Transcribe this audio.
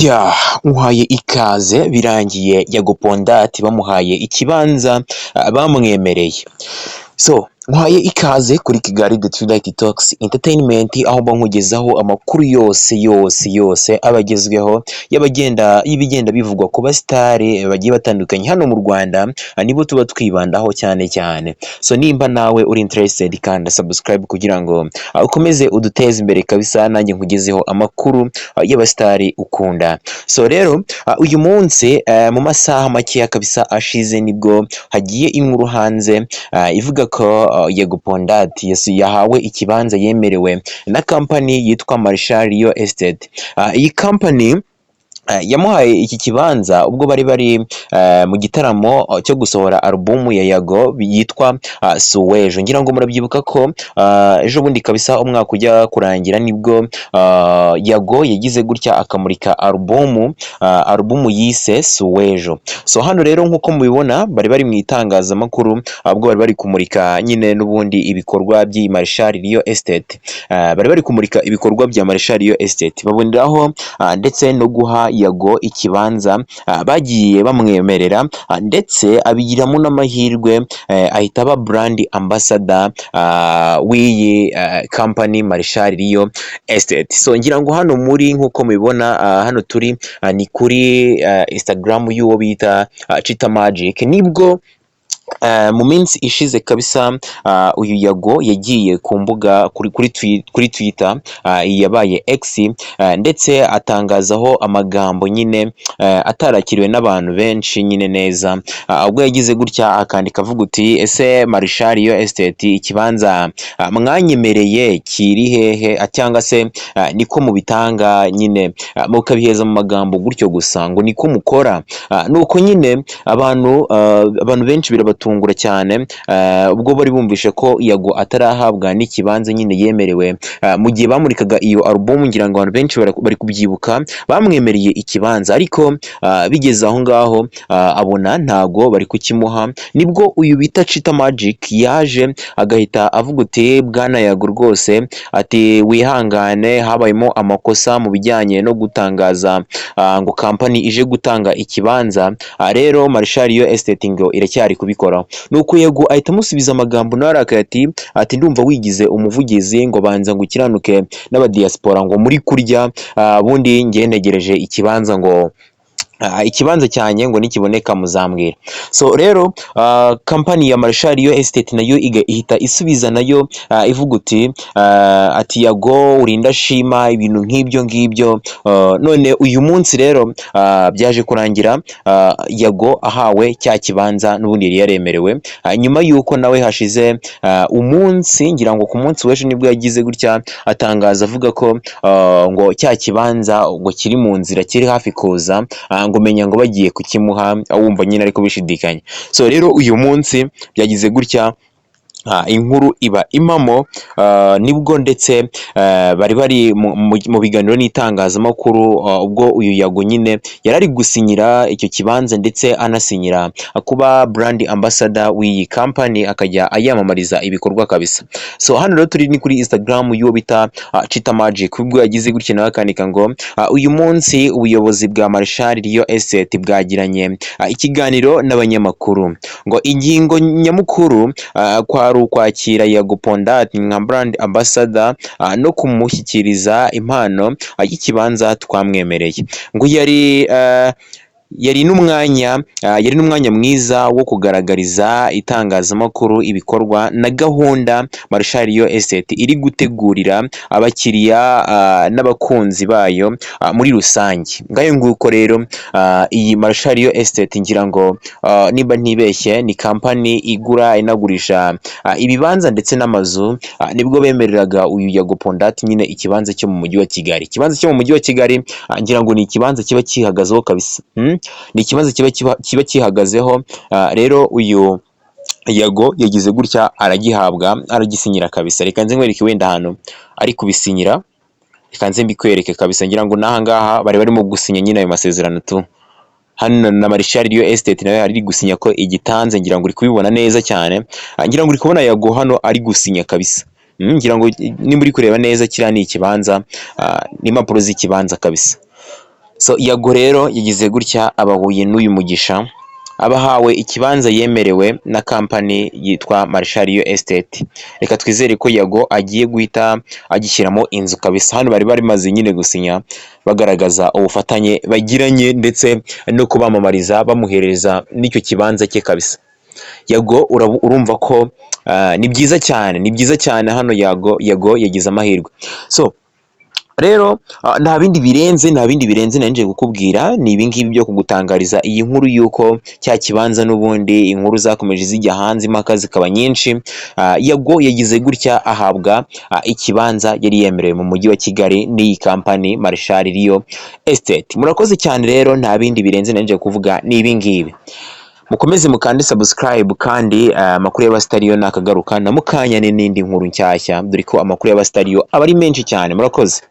Ya muhaye ikaze birangiye Yago Pondati bamuhaye ikibanza bamwemereye. Nkwaye ikaze kuri Kigali The Twilight Talks Entertainment, aho mba nkugezaho amakuru yose abagezweho y'ibigenda bivugwa ku basitari bagiye batandukanye hano mu Rwanda, nibo tuba twibandaho cyane. Nimba nawe uri interested, kanda subscribe kugira ngo ukomeze uduteze imbere kabisa, nanjye nkugezeho amakuru y'abasitari ukunda. Rero uyu munsi mu masaha makeya kabisa ashize, nibwo hagiye inkuru hanze ivuga ko Yago Pondati yahawe ikibanza yemerewe na kampani yitwa Marshal Real Estate. Iyi kampani yamuhaye iki kibanza ubwo bari mu gitaramo cyo gusohora alubumu ya Yago yitwa Suwejo. Ngira ngo murabyibuka ko ejo bundi kabisa umwaka ujya kurangira, nibwo Yago yagize gutya akamurika alubumu yise Suwejo. Hano rero nk'uko mubibona bari mu itangazamakuru, ubwo bari kumurika nyine n'ubundi ibikorwa by'iyi Marshal Real Estate. Bari kumurika ibikorwa bya Marshal Real Estate, baboneraho ndetse no guha Yago ikibanza bagiye bamwemerera, ndetse abigiramo n'amahirwe ahita aba brand ambassador w'iyi company Marshal Real Estate. Ngira ngo hano muri nk'uko mubibona, hano turi ni kuri Instagram y'uwo bita Chita Magic. Nibwo mu minsi ishize kabisa uyu Yago yagiye ku mbuga kuri Twitter yabaye X, ndetse atangazaho amagambo nyine atarakiriwe n'abantu benshi nyine neza, ubwo yagize gutya akandika avuga uti, ese Marshal Real Estate ikibanza mwanyemereye kiri hehe, cyangwa se niko mubitanga nyine mukabiheza mu magambo gutyo gusa, ngo niko mukora? Nuko nyine abantu benshi birabatungura cyane ubwo bari bumvishe ko Yago atarahabwa n'ikibanza nyine yemerewe mu gihe bamurikaga iyo alubumu. Ngira ngo abantu benshi bari kubyibuka, bamwemereye ikibanza, ariko bigeze aho ngaho abona ntago bari kukimuha. Nibwo uyu bita Chita Magic yaje agahita avuga uti, bwana Yago rwose ati wihangane, habayemo amakosa mu bijyanye no gutangaza ngo kampani ije gutanga ikibanza, rero Marshal Real Estate ngo iracyari kubikoraho. Nuko Yago ahita amusubiza amagambo nawe arakaye ati ndumva wigize umuvugizi, ngo banza ngo ukiranuke n'abadiaspora ngo muri kurya, bundi ngiye ntegereje ikibanza, ngo ikibanza cyanjye ngo nikiboneka muzambwira. Rero kampani ya Marshal Real Estate nayo ihita isubiza nayo ivuga uti ati Yago urinda shima ibintu nk'ibyo ngibyo. None uyu munsi rero byaje kurangira Yago ahawe cya kibanza n'ubundi yari yaremerewe, nyuma yuko nawe hashize umunsi, ngira ngo ku munsi w'ejo nibwo yagize gutya atangaza avuga ko ngo cya kibanza ngo kiri mu nzira, kiri hafi kuza, ngo menya ngo bagiye kukimuha, wumva nyine ariko bishidikanya. Rero uyu munsi byagize gutya, inkuru iba impamo, nibwo ndetse bari mu biganiro n'itangazamakuru, ubwo uyu Yago nyine yarari gusinyira icyo kibanza, ndetse anasinyira kuba brand ambassador w'iyi company, akajya ayamamariza ibikorwa kabisa. Hano rero turi ni kuri Instagram y'uwo bita Chita Magic, ubwo yagize gutya nawe akandika ngo uyu munsi ubuyobozi bwa Marshal Real Estate bwagiranye ikiganiro n'abanyamakuru, ngo ingingo nyamukuru kwari ukwakira Yago Pondati nka brand ambassador no kumushyikiriza impano y'ikibanza twamwemereye. Ngo yari n'umwanya mwiza wo kugaragariza itangazamakuru ibikorwa na gahunda Marshal Real Estate iri gutegurira abakiriya n'abakunzi bayo muri rusange. Ngayo nguko rero iyi Marshal Real Estate, ngira ngo niba ntibeshye ni kampani igura inagurisha ibibanza ndetse n'amazu, nibwo bemereraga uyu Yago Pondati nyine ikibanza cyo mu mujyi wa Kigali. Ikibanza cyo mu mujyi wa Kigali ngira ngo ni ikibanza kiba kihagazeho kabisa, ni ikibanza kiba kihagazeho. Rero uyu Yago yagize gutya aragihabwa, aragisinyira kabisa. Reka nze nkwereke wenda hano ari kubisinyira, reka nze mbikwereke kabisa. Ngira ngo n'aha ngaha barimo gusinya nyine ayo masezerano tu. Hano na Marshal Real Estate nawe ari gusinya ko igitanze, ngira ngo uri kubibona neza cyane. Ngira ngo uri kubona Yago hano ari gusinya kabisa. Ngira ngo nimba uri kureba neza, kiriya ni ikibanza, n'impapuro z'ikibanza kabisa. So Yago rero yagize gutya abahuye n'uyu mugisha, abahawe ikibanza yemerewe na kampani yitwa Marshario Estate. Reka twizere ko Yago agiye guhita agishyiramo inzu kabisa. Hano bari barimaze nyine gusinya bagaragaza ubufatanye bagiranye ndetse no kubamamariza bamuhereza n'icyo kibanza cye kabisa. Yago urumva ko ni byiza cyane, ni byiza cyane hano Yago yagize amahirwe. So rero nta bindi birenze nanje kukubwira, ni ibingibi byo kugutangariza iyi nkuru yuko cya kibanza n'ubundi inkuru zakomeje zijya hanze impaka zikaba nyinshi. Yago yagize gutya ahabwa ikibanza yari yemerewe mu mujyi wa Kigali n'iyi kampani Marshario Estate. Murakoze cyane rero, nta bindi birenze nanje kuvuga ni ibingibi. Mukomeze mukande subscribe kandi amakuru y'abastariyo nakagaruka na mukanya n'indi nkuru nshyashya, dore ko amakuru y'abastariyo aba ari menshi cyane. Murakoze.